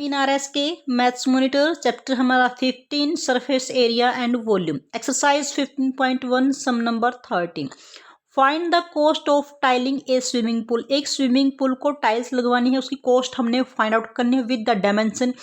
इन RS के maths monitor chapter हमारा 15 surface area and volume exercise 15.1 sum number 13। Find the cost of tiling a swimming pool. एक swimming pool को tiles लगवानी है, उसकी cost हमने फाइंड आउट करनी है विद द डायमेंशन।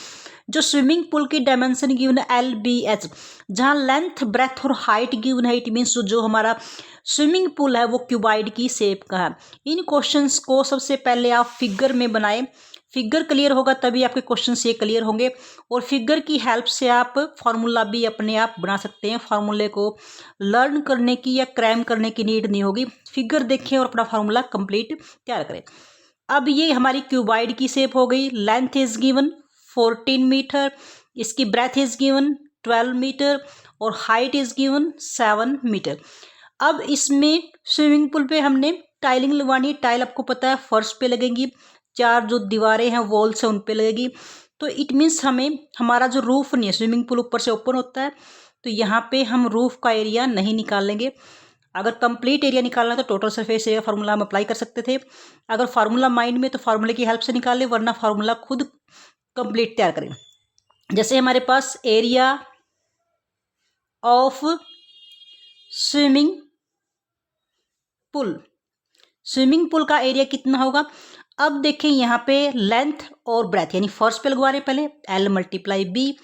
जो स्विमिंग पूल की डायमेंशन गिवन है LBH, जहाँ लेंथ ब्रेथ और हाइट गिवन है, इट मीन्स जो हमारा स्विमिंग पूल है वो क्यूबाइड की शेप का है। इन क्वेश्चंस को सबसे पहले आप फिगर में बनाएं, फिगर क्लियर होगा तभी आपके क्वेश्चंस ये क्लियर होंगे। और फिगर की हेल्प से आप फार्मूला भी अपने आप बना सकते हैं। फार्मूले को लर्न करने की या क्रैम करने की नीड नहीं होगी, फिगर देखें और अपना फार्मूला कंप्लीट तैयार करें। अब ये हमारी क्यूबाइड की शेप हो गई। लेंथ इज गिवन 14 मीटर, इसकी ब्रेथ इज गिवन 12 मीटर और हाइट इज गिवन 7 मीटर। अब इसमें स्विमिंग पूल पे हमने टाइलिंग लगवानी। टाइल आपको पता है फर्श पे लगेंगी, चार जो दीवारें हैं वॉल्स हैं उन पे लगेगी। तो इट मीन्स हमें हमारा जो रूफ नहीं है, स्विमिंग पूल ऊपर से ओपन होता है, तो यहाँ पे हम रूफ का एरिया नहीं निकालेंगे। अगर कंप्लीट एरिया निकालना है तो टोटल सरफेस एरिया फार्मूला हम अप्लाई कर सकते थे। अगर फार्मूला माइंड में तो फार्मूले की हेल्प से निकालें, वरना फार्मूला खुद कंप्लीट तैयार करें। जैसे हमारे पास area of swimming pool, swimming pool का एरिया कितना होगा। अब देखें यहाँ पे लेंथ और ब्रेथ, यानी फर्स्ट पे लगवा रहे पहले L × B,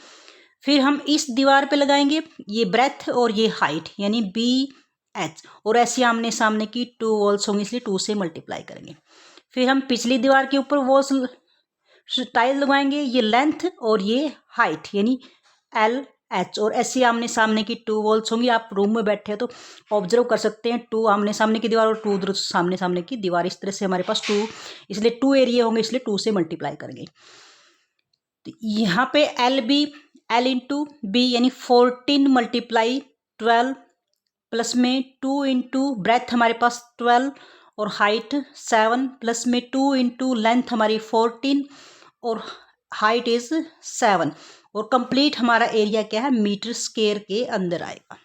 फिर हम इस दीवार पे लगाएंगे ये ब्रेथ और ये हाइट यानी BH, और ऐसे आमने सामने की 2 वॉल्स होंगी इसलिए 2 से मल्टीप्लाई करेंगे। फिर हम पिछली दीवार के ऊपर वॉल्स टाइल लगवाएंगे, ये लेंथ और ये हाइट यानी LH, और ऐसे आमने सामने की 2 वॉल्स होंगी। आप रूम में बैठे हैं तो ऑब्जर्व कर सकते हैं, 2 आमने सामने की दीवार और 2 उधर सामने सामने की दीवार। इस तरह से हमारे पास 2, इसलिए 2 एरिया होंगे, इसलिए 2 से मल्टीप्लाई करेंगे। तो यहाँ पे L × B यानी 14 × 12 प्लस में 2 × ब्रेथ हमारे पास 12 और हाइट 7 प्लस में 2 × लेंथ हमारी 14 और हाइट इज 7, और कंप्लीट हमारा एरिया क्या है मीटर स्क्वायर के अंदर आएगा।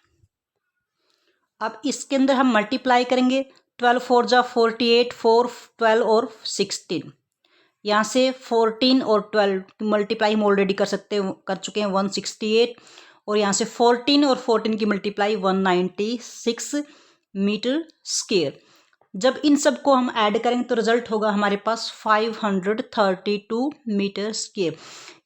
अब इसके अंदर हम मल्टीप्लाई करेंगे, 12 4 जा 48, 4 12 और 16। यहाँ से 14 और 12 मल्टीप्लाई हम ऑलरेडी कर चुके हैं 168, और यहाँ से 14 और 14 की मल्टीप्लाई 196 मीटर स्क्वायर। जब इन सब को हम ऐड करेंगे तो रिजल्ट होगा हमारे पास 532 मीटर स्क्वायर।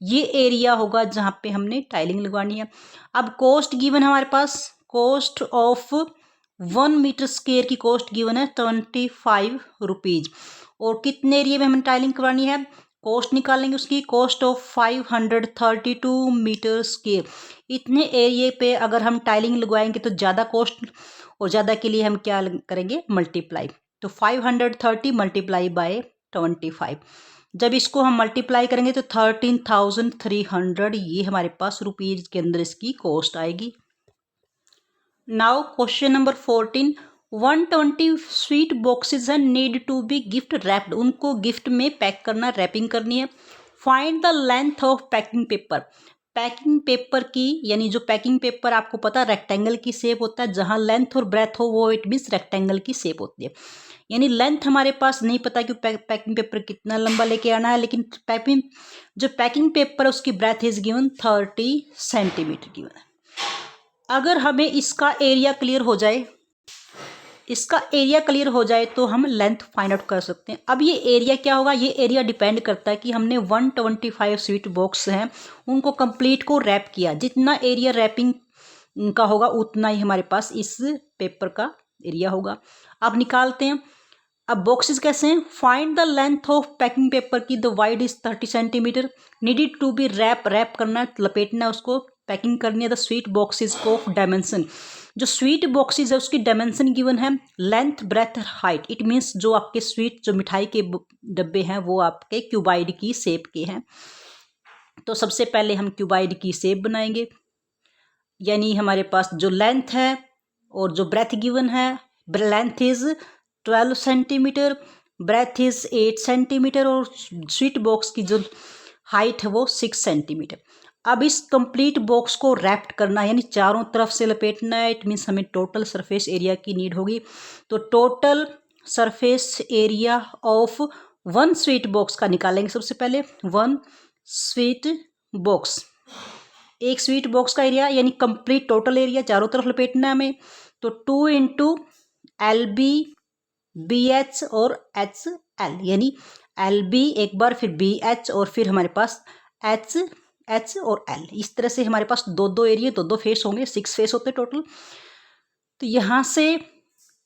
ये एरिया होगा जहाँ पे हमने टाइलिंग लगवानी है। अब कॉस्ट गिवन हमारे पास, कॉस्ट ऑफ 1 मीटर स्क्वायर की कॉस्ट गिवन है 25 रुपीज़, और कितने एरिया में हमें टाइलिंग करवानी है कॉस्ट निकालेंगे उसकी, कॉस्ट ऑफ 532 मीटर स्क्वायर। इतने एरिया पे अगर हम टाइलिंग लगवाएंगे तो ज़्यादा कॉस्ट, और ज़्यादा के लिए हम क्या करेंगे मल्टीप्लाई, तो 530 मल्टीप्लाई बाय 25। जब इसको हम मल्टीप्लाई करेंगे तो 13,300 ये हमारे पास रुपीज़ के अंदर इसकी कॉस्ट आएगी। Now question number 14, 120 sweet boxes हैं need to be gift wrapped, उनको गिफ्ट में पैक करना, रैपिंग करनी है। Find the length of packing paper. Packing paper की यानी जो पैकिंग पेपर आपको पता रेक्टेंगल की शेप होता है, जहाँ लेंथ और ब्रेथ हो वो इट मीन्स रेक्टेंगल की शेप होती है। यानी लेंथ हमारे पास नहीं पता कि पैकिंग पेपर कितना लंबा लेके आना है, लेकिन जो पैकिंग पेपर है उसकी breadth is given 30 centimetre given है। अगर हमें इसका एरिया क्लियर हो जाए तो हम लेंथ फाइंड आउट कर सकते हैं। अब ये एरिया क्या होगा, ये एरिया डिपेंड करता है कि हमने 125 स्वीट बॉक्स हैं उनको कंप्लीट को रैप किया, जितना एरिया रैपिंग का होगा उतना ही हमारे पास इस पेपर का एरिया होगा। अब निकालते हैं। अब बॉक्सेस कैसे हैं, find the length of packing paper की, the wide is 30 centimetre, needed to be wrap करना है, लपेटना है उसको, पैकिंग करनी है। The sweet boxes of dimension, जो स्वीट बॉक्सेस है उसकी डायमेंशन गिवन है length breadth height, it means जो आपके स्वीट जो मिठाई के डब्बे हैं वो आपके क्यूबाइड की शेप के हैं। तो सबसे पहले हम क्यूबाइड की शेप बनाएंगे, यानी हमारे पास जो लेंथ है और जो ब्रेथ गिवन है, length is 12 centimetre, breadth is 8 centimetre, और स्वीट बॉक्स की जो हाइट है वो 6 सेंटीमीटर। अब इस कंप्लीट बॉक्स को रैप्ड करना है, यानी चारों तरफ से लपेटना है। इट मीन्स हमें टोटल सरफेस एरिया की नीड होगी। तो total surface area of 1 sweet box का निकालेंगे सबसे पहले। 1 स्वीट बॉक्स। एक स्वीट बॉक्स का एरिया यानी कंप्लीट टोटल एरिया चारों तरफ लपेटना है हमें, तो 2 इंटू LB BH और HL, यानी LB एक बार, फिर BH और फिर हमारे पास H और L। इस तरह से हमारे पास दो दो एरिया, दो दो फेस होंगे, 6 फेस होते टोटल। तो यहाँ से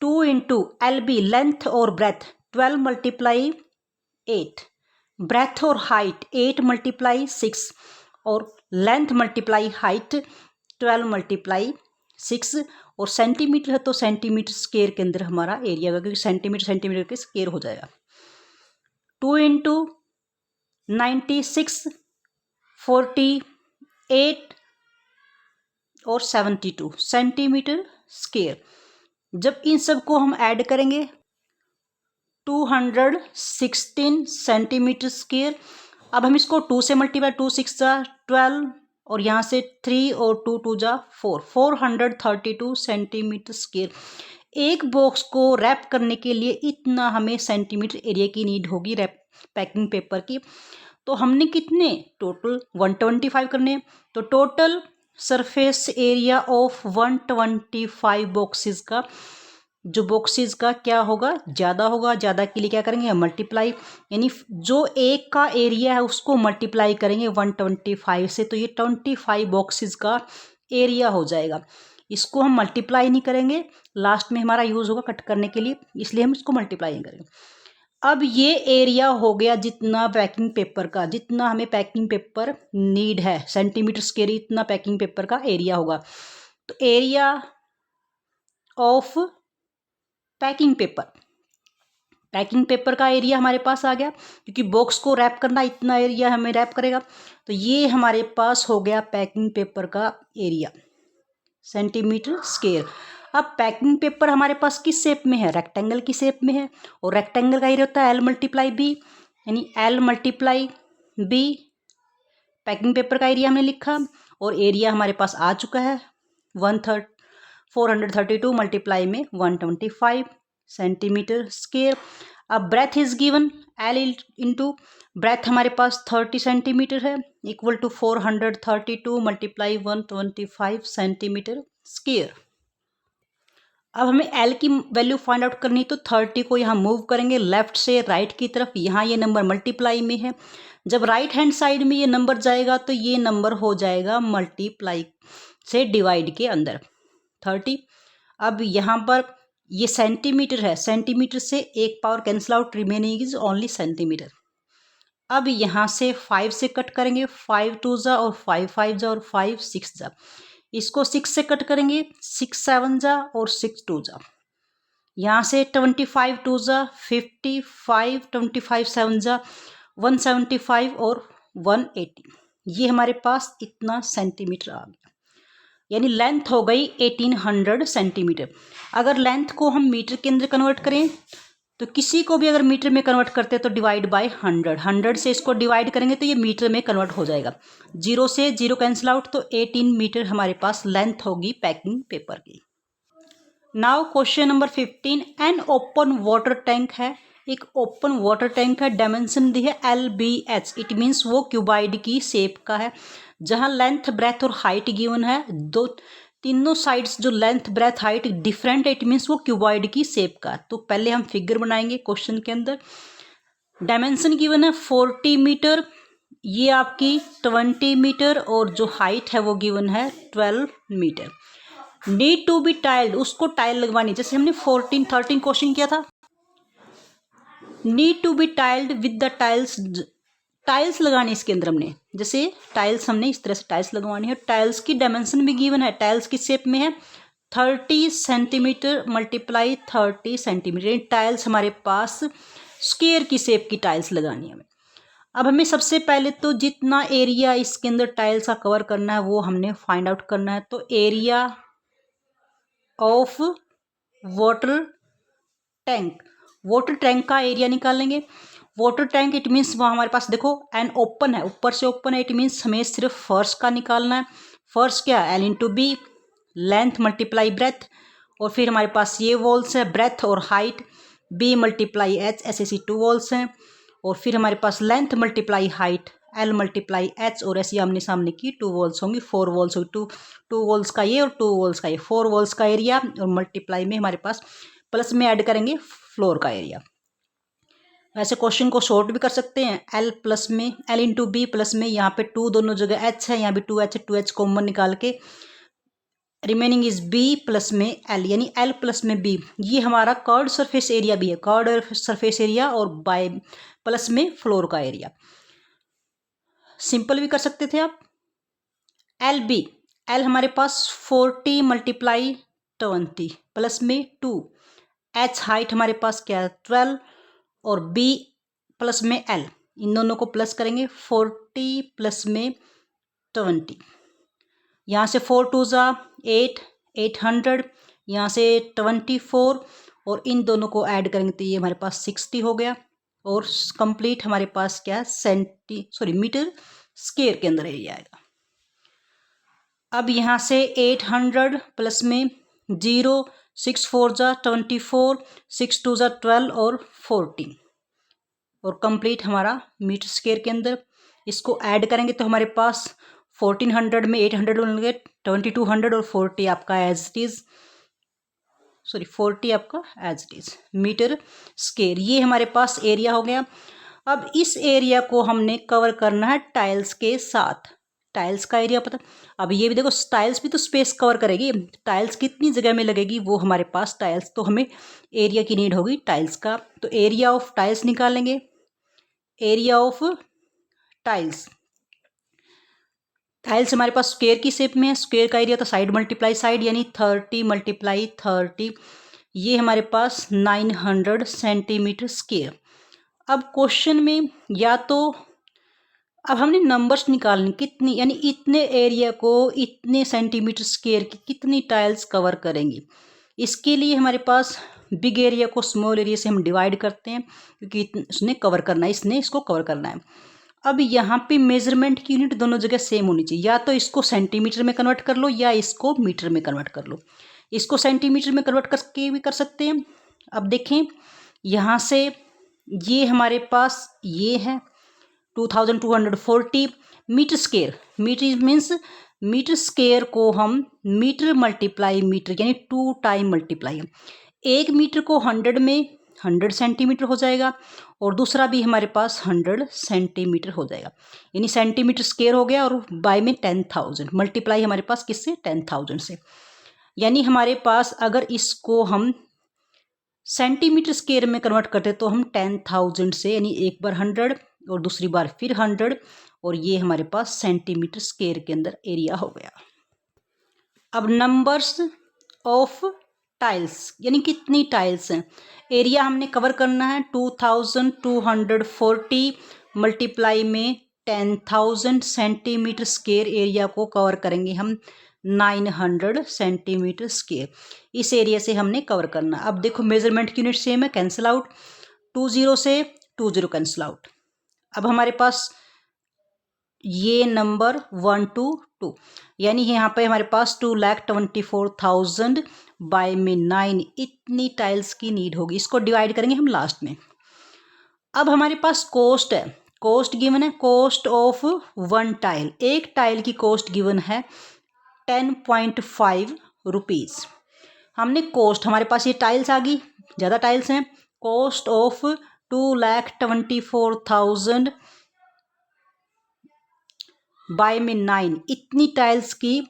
2 इंटू LB लेंथ और ब्रेथ 12 मल्टीप्लाई 8, ब्रेथ और हाइट 8 मल्टीप्लाई 6 और लेंथ मल्टीप्लाई हाइट 12 मल्टीप्लाई 6, और सेंटीमीटर है तो सेंटीमीटर स्क्वायर के अंदर हमारा एरिया होगा, क्योंकि सेंटीमीटर के स्क्वायर हो जाएगा। 2 इंटू 96 48 और 72 सेंटीमीटर स्क्वायर। जब इन सब को हम ऐड करेंगे 216 सेंटीमीटर स्क्वायर। अब हम इसको 2 से मल्टीप्लाई, 2 6 जा 12 और यहाँ से 3 और 2 2 जा 4, 432 सेंटीमीटर स्क्वायर। एक बॉक्स को रैप करने के लिए इतना हमें सेंटीमीटर एरिया की नीड होगी रैप पैकिंग पेपर की। तो हमने कितने टोटल 125 करने, तो total surface area of 125 boxes का, जो बॉक्सेस का क्या होगा, ज़्यादा होगा। ज़्यादा के लिए क्या करेंगे, मल्टीप्लाई, यानी जो एक का एरिया है उसको मल्टीप्लाई करेंगे 125 से, तो ये 25 बॉक्सेस का एरिया हो जाएगा। इसको हम मल्टीप्लाई नहीं करेंगे, लास्ट में हमारा यूज़ होगा कट करने के लिए, इसलिए हम इसको मल्टीप्लाई नहीं करेंगे। अब ये एरिया हो गया जितना पैकिंग पेपर का, जितना हमें पैकिंग पेपर नीड है, सेंटीमीटर स्क्वायर इतना पैकिंग पेपर का एरिया होगा। तो एरिया ऑफ पैकिंग पेपर का एरिया हमारे पास आ गया, क्योंकि बॉक्स को रैप करना इतना एरिया हमें रैप करेगा। तो ये हमारे पास हो गया पैकिंग पेपर का एरिया सेंटीमीटर स्क्वायर। अब पैकिंग पेपर हमारे पास किस शेप में है, रेक्टेंगल की शेप में है, और रेक्टेंगल का एरिया होता है L मल्टीप्लाई B, यानी L multiply B packing paper का एरिया हमने लिखा, और एरिया हमारे पास आ चुका है 432 मल्टीप्लाई में 125 सेंटीमीटर स्क्वायर। अब breadth is given L into breadth हमारे पास 30 सेंटीमीटर है, equal to 432 multiply 125 centimetre square. अब हमें L की वैल्यू फाइंड आउट करनी, तो 30 को यहाँ मूव करेंगे लेफ्ट से राइट की तरफ, यहाँ ये नंबर मल्टीप्लाई में है। जब राइट हैंड साइड में ये नंबर जाएगा तो ये नंबर हो जाएगा मल्टीप्लाई से डिवाइड के अंदर 30। अब यहाँ पर ये सेंटीमीटर है, सेंटीमीटर से एक power cancel out, remaining is only centimetre. अब यहाँ से 5 से कट करेंगे, 5 2 जा और 5 5 जा और 5 6 जा। इसको 6 से कट करेंगे, 6 7 जा और 6 2 जा। यहाँ से 25 2 जा 55, 25 7 जा 175 और 180। ये हमारे पास इतना सेंटीमीटर आ गया, यानी लेंथ हो गई 1800 सेंटीमीटर। अगर लेंथ को हम मीटर के अंदर कन्वर्ट करें, तो किसी को भी अगर मीटर में कन्वर्ट करते हैं तो डिवाइड बाय 100 से इसको डिवाइड करेंगे तो ये मीटर में कन्वर्ट हो जाएगा। 0 से 0 कैंसिल आउट, तो 18 मीटर हमारे पास लेंथ होगी पैकिंग पेपर की। Now question number 15, an open water tank है, एक ओपन वाटर टैंक है, डायमेंशन दी है LBH, इट मीन्स वो क्यूबाइड की शेप का है, जहाँ लेंथ ब्रेथ और हाइट गिवन है, तीनों साइड्स जो लेंथ ब्रेथ हाइट डिफरेंट है, इट मीन्स वो क्यूबॉइड की शेप का। तो पहले हम फिगर बनाएंगे क्वेश्चन के अंदर। डायमेंशन गिवन है 40 मीटर, ये आपकी 20 मीटर, और जो हाइट है वो गिवन है 12 metre. Need to be tiled, उसको टाइल लगवानी, जैसे हमने 13 क्वेश्चन किया था। Need to be tiled with the tiles लगानी इसके अंदर हमने, जैसे टाइल्स हमने इस तरह से टाइल्स लगवानी है। टाइल्स की डायमेंशन भी गिवन है, टाइल्स की शेप में है 30 सेंटीमीटर मल्टीप्लाई 30 सेंटीमीटर। टाइल्स हमारे पास स्क्वायर की शेप की टाइल्स लगानी है हमें। अब हमें सबसे पहले तो जितना एरिया इसके अंदर टाइल्स का कवर करना है वो हमने फाइंड आउट करना है। तो एरिया ऑफ वाटर टैंक का एरिया निकालेंगे। वाटर टैंक इट मीन्स वहाँ हमारे पास देखो एन ओपन है, ऊपर से ओपन है, इट मीन्स हमें सिर्फ फर्श का निकालना है। फर्श क्या है, L into B, length multiply breath, और फिर हमारे पास ये वॉल्स है ब्रेथ और हाइट, B मल्टीप्लाई H, ऐसे 2 वॉल्स हैं, और फिर हमारे पास length multiply height L multiply H और ऐसी आमने सामने की 2 वॉल्स होंगी, 4 वॉल्स होगी, टू वॉल्स का ये और 2 वॉल्स का ये, 4 वॉल्स का एरिया और मल्टीप्लाई में हमारे पास प्लस में ऐड करेंगे फ्लोर का एरिया। वैसे क्वेश्चन को शॉर्ट भी कर सकते हैं, L प्लस में L इंटू बी प्लस में यहाँ पे 2 दोनों जगह H है, यहाँ भी 2H है, 2H कॉमन निकाल के रिमेनिंग इज B प्लस में L, यानी L प्लस में B। ये हमारा कर्व्ड सरफेस एरिया भी है, कर्व्ड सरफेस एरिया और बाय प्लस में फ्लोर का एरिया। सिंपल भी कर सकते थे आप। LB, L हमारे पास 40 मल्टीप्लाई 20 प्लस में 2, H हाइट हमारे पास क्या है 12 और B प्लस में L, इन दोनों को प्लस करेंगे 40 प्लस में 20, यहाँ से 4 2 ज़ा 8, 800, यहाँ से 24 और इन दोनों को ऐड करेंगे तो ये हमारे पास 60 हो गया और कंप्लीट हमारे पास क्या है मीटर स्क्वायर के अंदर एरिया आएगा। अब यहाँ से 800 प्लस में 0, 6 4 ज़ा 24, 6 2 ज़ा 12 और 14 और कंप्लीट हमारा मीटर स्क्वायर के अंदर। इसको ऐड करेंगे तो हमारे पास 1400 में 800 मिलेंगे 2200 और 40 आपका एज इट इज़ 40 आपका as it is metre square. ये हमारे पास एरिया हो गया। अब इस एरिया को हमने कवर करना है टाइल्स के साथ। टाइल्स का एरिया पता, अब ये भी देखो टाइल्स भी तो स्पेस कवर करेगी, टाइल्स कितनी जगह में लगेगी वो हमारे पास टाइल्स, तो हमें एरिया की नीड होगी टाइल्स का। तो एरिया ऑफ टाइल्स निकालेंगे, एरिया ऑफ टाइल्स, टाइल्स हमारे पास स्क्वायर की शेप में है, स्क्वायर का एरिया तो साइड मल्टीप्लाई साइड यानी 30 मल्टीप्लाई 30, ये हमारे पास 900 सेंटीमीटर स्क्वायर। अब क्वेश्चन में या तो अब हमने नंबर्स निकालने कितनी, यानी इतने एरिया को इतने सेंटीमीटर स्क्वायर की कितनी टाइल्स कवर करेंगी। इसके लिए हमारे पास बिग एरिया को स्मॉल एरिया से हम डिवाइड करते हैं क्योंकि उसने कवर करना है, इसने इसको कवर करना है। अब यहाँ पे मेजरमेंट की यूनिट दोनों जगह सेम होनी चाहिए, या तो इसको सेंटीमीटर में कन्वर्ट कर लो या इसको मीटर में कन्वर्ट कर लो। इसको सेंटीमीटर में कन्वर्ट करके भी कर सकते हैं। अब देखें यहाँ से ये हमारे पास ये है 2240 metre square, metre means metre square को हम मीटर मल्टीप्लाई मीटर यानी 2 टाइम मल्टीप्लाई, एक मीटर को 100 में 100 सेंटीमीटर हो जाएगा और दूसरा भी हमारे पास 100 सेंटीमीटर हो जाएगा, यानी सेंटीमीटर स्क्वायर हो गया और बाय में 10,000 मल्टीप्लाई हमारे पास किससे 10,000 से। यानी हमारे पास अगर इसको हम सेंटीमीटर स्क्वायर में कन्वर्ट करते तो हम 10,000 से, यानी एक बार 100 और दूसरी बार फिर 100 और ये हमारे पास सेंटीमीटर स्क्वायर के अंदर एरिया हो गया। अब नंबर्स ऑफ टाइल्स यानी कितनी टाइल्स हैं, एरिया हमने कवर करना है 2240 मल्टीप्लाई में 10,000 सेंटीमीटर स्क्वायर एरिया को कवर करेंगे हम 900 सेंटीमीटर स्क्वायर, इस एरिया से हमने कवर करना। अब देखो मेजरमेंट की यूनिट सेम है, कैंसिल आउट, 20 से 20 कैंसिल आउट। अब हमारे पास ये नंबर 122 यानी यहाँ पे हमारे पास 2,24,000 बाय में 9 इतनी टाइल्स की नीड होगी। इसको डिवाइड करेंगे हम लास्ट में। अब हमारे पास कॉस्ट है, कॉस्ट गिवन है, कॉस्ट ऑफ 1 टाइल, एक टाइल की कॉस्ट गिवन है 10.5 रुपीज़। हमने कॉस्ट, हमारे पास ये टाइल्स आ गई, ज़्यादा टाइल्स हैं, कॉस्ट ऑफ 2,24,000 बाय में 9 इतनी टाइल्स की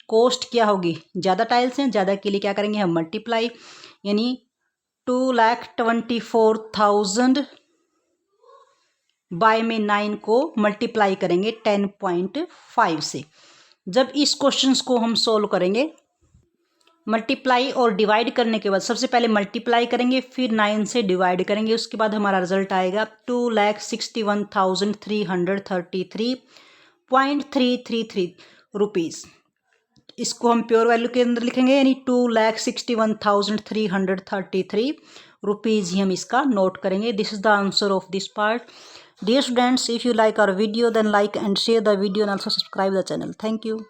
कॉस्ट क्या होगी, ज़्यादा टाइल्स हैं, ज़्यादा के लिए क्या करेंगे हम मल्टीप्लाई, यानी 2,24,000 बाय में 9 को मल्टीप्लाई करेंगे 10.5 से। जब इस क्वेश्चंस को हम सॉल्व करेंगे मल्टीप्लाई और डिवाइड करने के बाद, सबसे पहले मल्टीप्लाई करेंगे फिर 9 से डिवाइड करेंगे, उसके बाद हमारा रिजल्ट आएगा 2,61,333.333 रुपीज़। इसको हम प्योर वैल्यू के अंदर लिखेंगे, यानी 2,61,333 रुपीज़ ही हम इसका नोट करेंगे। This is the answer of this part. Dear students, if you like our video then like and share the video and also subscribe the channel. Thank you.